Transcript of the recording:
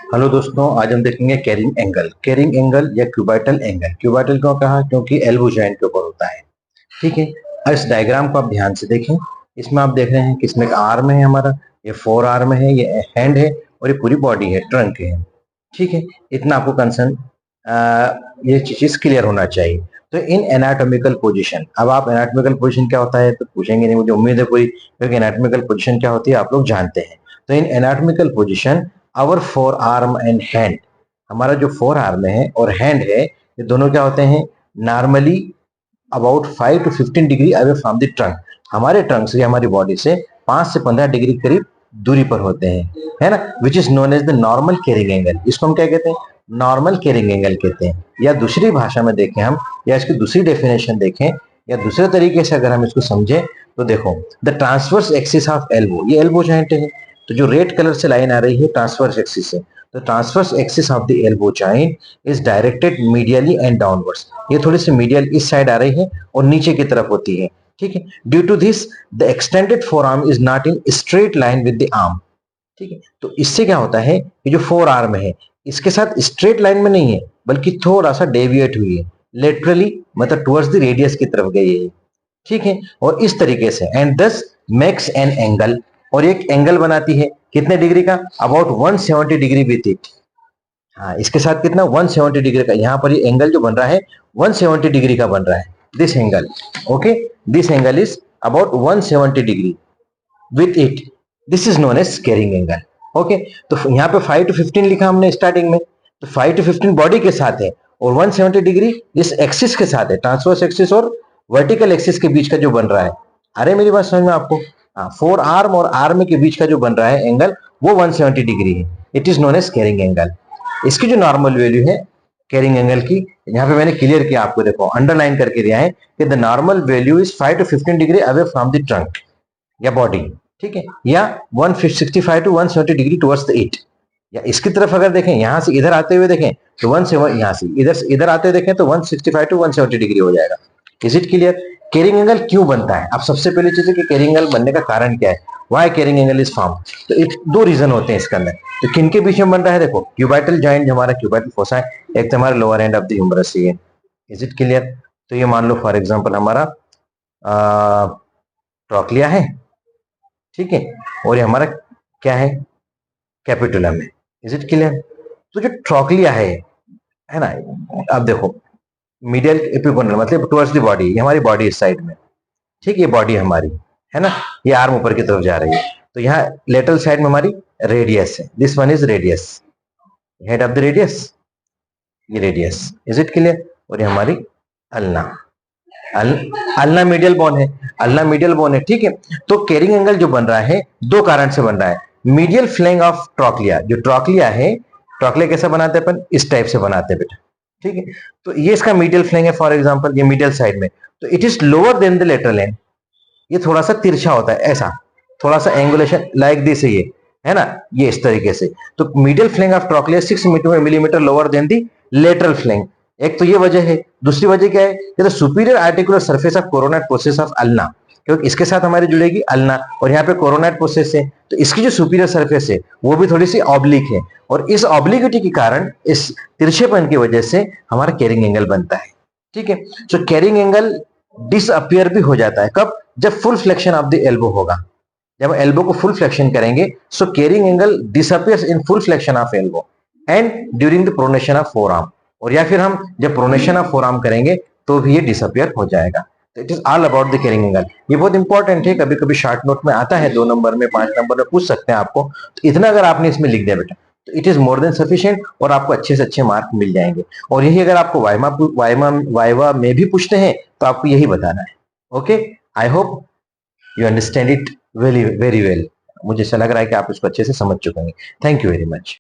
Hello दोस्तों, आज हम देखेंगे कैरिंग एंगल। कैरिंग एंगल या क्यूबाइटल एंगल। क्यूबाइटल क्यों कहा? क्योंकि एल्बो जॉइंट के ऊपर होता है। ठीक है। अब इस डायग्राम को आप ध्यान से देखें। इसमें आप देख रहे हैं कि इसमें एक आर्म है हमारा, ये फोर आर्म है, ये हैंड है और ये पूरी बॉडी है, ट्रंक है। ठीक है। इतना आपको कंसर्न ये चीज क्लियर होना चाहिए। तो इन एनाटॉमिकल पोजीशन, अब आप एनाटॉमिकल पोजीशन क्या होता है तो पूछेंगे नहीं, मुझे उम्मीद है कोई, क्योंकि एनाटॉमिकल पोजीशन क्या होती है आप लोग जानते हैं। तो in anatomical position our forearm and hand, हमारा जो फोर आर्म है और हैंड है, ये दोनों क्या होते हैं? Normally about 5 to 15 degree away from the trunk, हमारे ट्रंक से, हमारी बॉडी से 5 से 15 डिग्री करीब दूरी पर होते हैं, है ना। Which is known as the normal carrying angle. इसको हम क्या कहते हैं? नॉर्मल कैरिंग एंगल कहते हैं। या दूसरी भाषा में देखें हम, या इसकी दूसरी डेफिनेशन देखें, या दूसरे तरीके से अगर हम इसको समझें तो देखो, the transverse axis of elbow, ये एल्बो जॉइंट है। तो जो रेड कलर से लाइन आ रही है ट्रांसवर्स एक्सिस से, तो transverse axis of the elbow joint is directed medially and downwards, ये थोड़ी सी मीडियल इस साइड आ रही है और नीचे की तरफ होती है। ठीक है। Due to this the extended forearm is not in straight line with the arm. ठीक है। तो इससे क्या होता है कि जो फोर आर्म है इसके साथ स्ट्रेट लाइन में नहीं है, बल्कि थोड़ा सा डेविएट हुई है, लेटरली, मतलब टुवर्ड्स द रेडियस की तरफ गई है। ठीक है। और इस तरीके से एंड दस मेक्स एन एंगल, और एक एंगल बनाती है कितने डिग्री का? About 170 degree with it. हाँ, इसके साथ कितना? 170 डिग्री का। यहाँ पर ये एंगल जो बन रहा है 170 डिग्री का बन रहा है, this angle. Okay, this angle is about 170 degree with it, this is known as carrying angle. Okay. तो यहाँ पे 5 to 15 लिखा हमने स्टार्टिंग में, तो 5 to 15 बॉडी के साथ है और 170 डिग्री इस एक्सिस के साथ है, ट्रांसवर्स एक्सिस और वर्टिकल एक्सिस के बीच का जो बन रहा है। अरे मेरी बात समझ में आपको? हाँ, फोर आर्म और आर्म के बीच का जो बन रहा है एंगल, वो 170 डिग्री है। It is known as carrying angle. इसकी जो नॉर्मल वैल्यू है कैरिंग एंगल की, यहाँ पे मैंने क्लियर किया आपको, देखो अंडरलाइन करके दिया है कि the normal value is 5 to 15 degree away from the trunk या बॉडी। ठीक है। या 165 to 170 degree towards the it. या इसकी तरफ अगर देखें, यहां से इधर आते हुए देखें तो 170, यहां से इधर आते हुए देखें तो 165 to 170 डिग्री हो जाएगा। Is it clear? Carrying angle क्यों बनता है? अब सबसे पहली चीज है कि कैरिंग एंगल बनने का कारण क्या है, why carrying angle is form. तो एक दो रीजन होते हैं इसके अंदर। तो किन के बीच में बन रहा है? देखो, क्यूबाइटल जॉइंट जो हमारा क्यूबाइटल फोसा है, एक तो हमारा lower end of the humerus है। Is it clear? तो ये मान लो फॉर एग्जांपल हमारा ट्रॉक्लिया है, ठीक है, और ये हमारा क्या है? कैपिटुलम है। Is it clear? तो जो ट्रॉक्लिया है ना, अब देखो, मीडियल एपिकोनल मतलब टुवर्ड्स द बॉडी, ये हमारी बॉडी इस साइड में, ठीक है, ये बॉडी हमारी है ना, ये आर्म ऊपर की तरफ जा रही है। तो यहाँ लेटरल साइड में हमारी रेडियस है, this one is radius, head of the radius, ये रेडियस। Is it clear? और ये हमारी अल्ना, अल्ना मीडियल बोन है, अल्ना मीडियल बोन है। ठीक है। तो कैरिंग एंगल जो बन रहा है दो कारण से बन रहा है। मीडियल फ्लैंग ऑफ ट्रॉक्लिया, जो ट्रॉक्लिया है, ट्रॉक्लिया कैसा बनाते हैं अपन? इस टाइप से बनाते हैं बेटा। ठीक है। तो ये इसका मीडियल फ्लैंग है, फॉर एग्जांपल ये मीडियल साइड में, तो it is lower than the lateral and, ये थोड़ा सा तिरछा होता है, ऐसा थोड़ा सा एंगुलेशन लाइक दिस है ना, ये इस तरीके से। तो medial flange of trochlea 6 millimetre lower than the lateral flange. एक तो ये वजह है। दूसरी वजह क्या है? ये तो superior articular surface of coronoid process of ulna, क्योंकि इसके साथ हमारी जुड़ेगी अल्ना और यहाँ पे कोरोनाइड प्रोसेस है, तो इसकी जो सुपीरियर सरफेस है वो भी थोड़ी सी ऑब्लिक है, और इस ऑब्लिकिटी के कारण, इस तिरछेपन की वजह से हमारा कैरिंग एंगल बनता है। ठीक है। सो कैरिंग एंगल डिसअपियर भी हो जाता है कब? जब full flexion of the elbow होगा, जब एल्बो को फुल फ्लेक्शन करेंगे, so carrying angle disappears in full flexion of elbow and during the pronation of forearm, और या फिर हम जब प्रोनेशन ऑफ फोरआर्म करेंगे तो भी ये डिसअपियर हो जाएगा। तो it is all about the carrying angle. ये बहुत इंपॉर्टेंट है, कभी कभी शॉर्ट नोट में आता है, 2 नंबर में, 5 नंबर में पूछ सकते हैं आपको। तो इतना अगर आपने इसमें लिख दिया बेटा तो it is more than sufficient, और आपको अच्छे से अच्छे मार्क मिल जाएंगे। और यही अगर आपको वाइवा में भी पूछते हैं तो आपको यही बताना है। Okay, I hope you understand it very very well. मुझे ऐसा लग रहा है कि आप इसको अच्छे से समझ चुके हैं। Thank you very much.